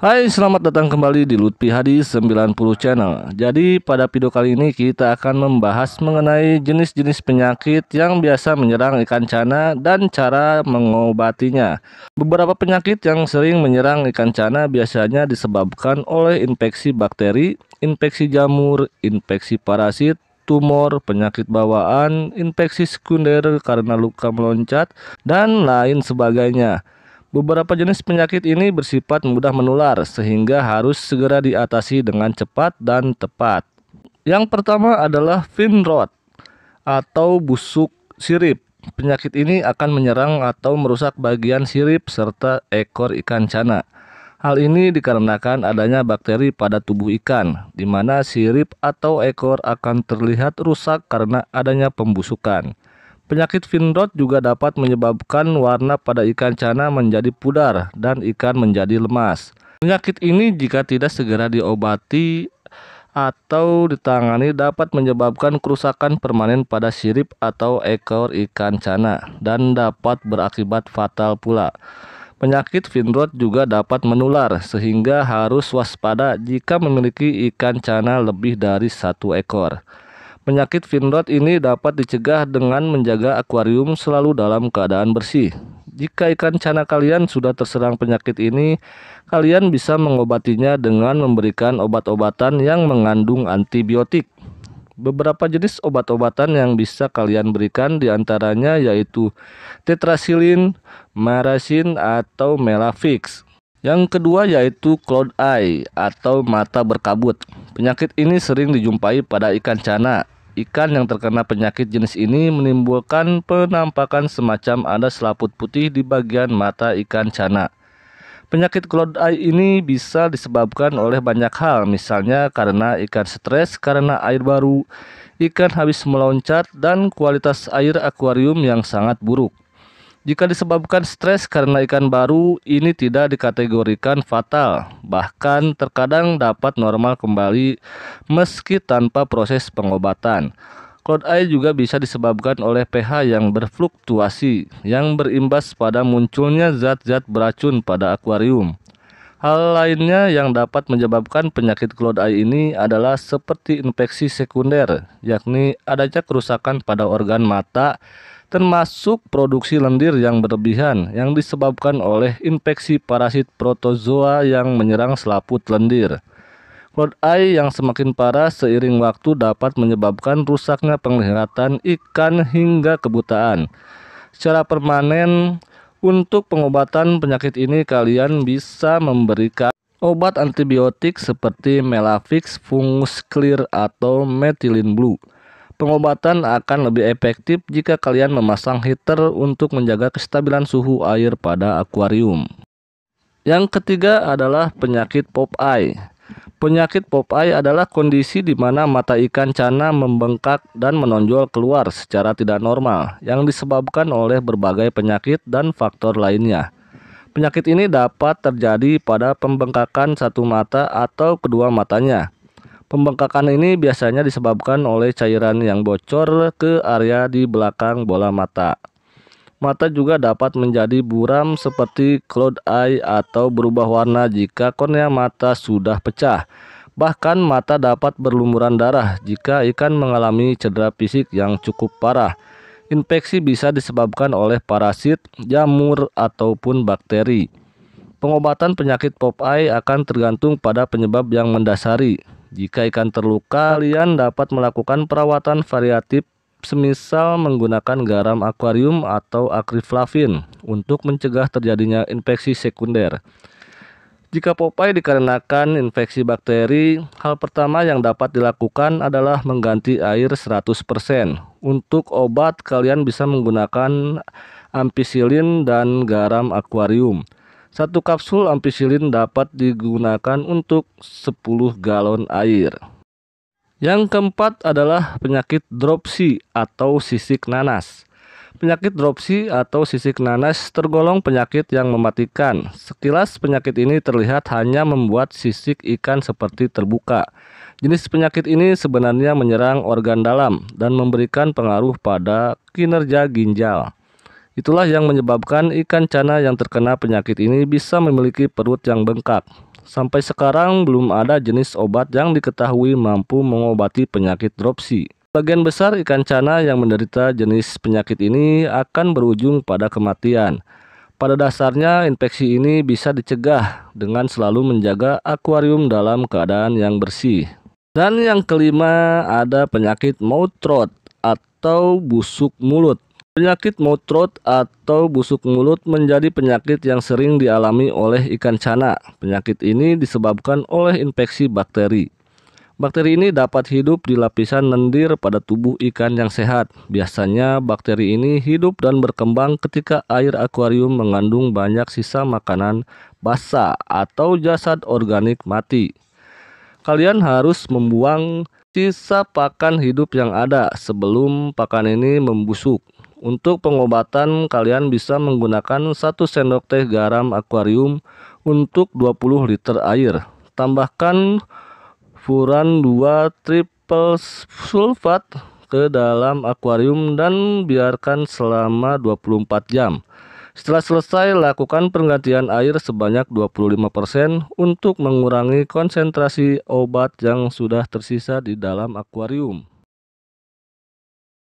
Hai, selamat datang kembali di Lutfi Hadi 90 Channel. Jadi pada video kali ini kita akan membahas mengenai jenis-jenis penyakit yang biasa menyerang ikan cana dan cara mengobatinya. Beberapa penyakit yang sering menyerang ikan cana biasanya disebabkan oleh infeksi bakteri, infeksi jamur, infeksi parasit, tumor, penyakit bawaan, infeksi sekunder karena luka meloncat, dan lain sebagainya. Beberapa jenis penyakit ini bersifat mudah menular sehingga harus segera diatasi dengan cepat dan tepat. Yang pertama adalah fin rot atau busuk sirip. Penyakit ini akan menyerang atau merusak bagian sirip serta ekor ikan cana. Hal ini dikarenakan adanya bakteri pada tubuh ikan, di mana sirip atau ekor akan terlihat rusak karena adanya pembusukan. Penyakit fin rot juga dapat menyebabkan warna pada ikan cana menjadi pudar dan ikan menjadi lemas. Penyakit ini jika tidak segera diobati atau ditangani dapat menyebabkan kerusakan permanen pada sirip atau ekor ikan cana dan dapat berakibat fatal pula. Penyakit fin rot juga dapat menular sehingga harus waspada jika memiliki ikan cana lebih dari satu ekor. Penyakit fin rot ini dapat dicegah dengan menjaga akuarium selalu dalam keadaan bersih. Jika ikan cana kalian sudah terserang penyakit ini, kalian bisa mengobatinya dengan memberikan obat-obatan yang mengandung antibiotik. Beberapa jenis obat-obatan yang bisa kalian berikan diantaranya yaitu tetrasilin, marasin, atau melavix. Yang kedua yaitu cloud eye atau mata berkabut. Penyakit ini sering dijumpai pada ikan cana. Ikan yang terkena penyakit jenis ini menimbulkan penampakan semacam ada selaput putih di bagian mata ikan cana. Penyakit cloud eye ini bisa disebabkan oleh banyak hal, misalnya karena ikan stres karena air baru, ikan habis meloncat, dan kualitas air akuarium yang sangat buruk. Jika disebabkan stres karena ikan baru, ini tidak dikategorikan fatal, bahkan terkadang dapat normal kembali meski tanpa proses pengobatan. Cloud eye juga bisa disebabkan oleh pH yang berfluktuasi, yang berimbas pada munculnya zat-zat beracun pada akuarium. Hal lainnya yang dapat menyebabkan penyakit cloud eye ini adalah seperti infeksi sekunder, yakni adanya kerusakan pada organ mata, termasuk produksi lendir yang berlebihan yang disebabkan oleh infeksi parasit protozoa yang menyerang selaput lendir. Cloud eye yang semakin parah seiring waktu dapat menyebabkan rusaknya penglihatan ikan hingga kebutaan. Secara permanen, untuk pengobatan penyakit ini kalian bisa memberikan obat antibiotik seperti melavix, fungus clear, atau methylene blue. Pengobatan akan lebih efektif jika kalian memasang heater untuk menjaga kestabilan suhu air pada akuarium. Yang ketiga adalah penyakit pop eye. Penyakit pop eye adalah kondisi di mana mata ikan cana membengkak dan menonjol keluar secara tidak normal yang disebabkan oleh berbagai penyakit dan faktor lainnya. Penyakit ini dapat terjadi pada pembengkakan satu mata atau kedua matanya. Pembengkakan ini biasanya disebabkan oleh cairan yang bocor ke area di belakang bola mata. Mata juga dapat menjadi buram seperti cloud eye atau berubah warna jika kornea mata sudah pecah. Bahkan mata dapat berlumuran darah jika ikan mengalami cedera fisik yang cukup parah. Infeksi bisa disebabkan oleh parasit, jamur, ataupun bakteri. Pengobatan penyakit pop eye akan tergantung pada penyebab yang mendasari. Jika ikan terluka, kalian dapat melakukan perawatan variatif semisal menggunakan garam akuarium atau akriflavin untuk mencegah terjadinya infeksi sekunder. Jika pop eye dikarenakan infeksi bakteri, hal pertama yang dapat dilakukan adalah mengganti air 100%. Untuk obat, kalian bisa menggunakan ampicillin dan garam akuarium. Satu kapsul ampicillin dapat digunakan untuk 10 galon air. Yang keempat adalah penyakit dropsy atau sisik nanas. Penyakit dropsy atau sisik nanas tergolong penyakit yang mematikan. Sekilas penyakit ini terlihat hanya membuat sisik ikan seperti terbuka. Jenis penyakit ini sebenarnya menyerang organ dalam dan memberikan pengaruh pada kinerja ginjal. Itulah yang menyebabkan ikan cana yang terkena penyakit ini bisa memiliki perut yang bengkak. Sampai sekarang belum ada jenis obat yang diketahui mampu mengobati penyakit dropsy. Bagian besar ikan cana yang menderita jenis penyakit ini akan berujung pada kematian. Pada dasarnya, infeksi ini bisa dicegah dengan selalu menjaga akuarium dalam keadaan yang bersih. Dan yang kelima, ada penyakit mouth rot atau busuk mulut. Penyakit mouth rot atau busuk mulut menjadi penyakit yang sering dialami oleh ikan cana. Penyakit ini disebabkan oleh infeksi bakteri. Bakteri ini dapat hidup di lapisan lendir pada tubuh ikan yang sehat. Biasanya bakteri ini hidup dan berkembang ketika air akuarium mengandung banyak sisa makanan basah atau jasad organik mati. Kalian harus membuang sisa pakan hidup yang ada sebelum pakan ini membusuk. Untuk pengobatan, kalian bisa menggunakan 1 sendok teh garam akuarium untuk 20 liter air. Tambahkan furan 2 triple sulfat ke dalam akuarium dan biarkan selama 24 jam. Setelah selesai, lakukan penggantian air sebanyak 25% untuk mengurangi konsentrasi obat yang sudah tersisa di dalam akuarium.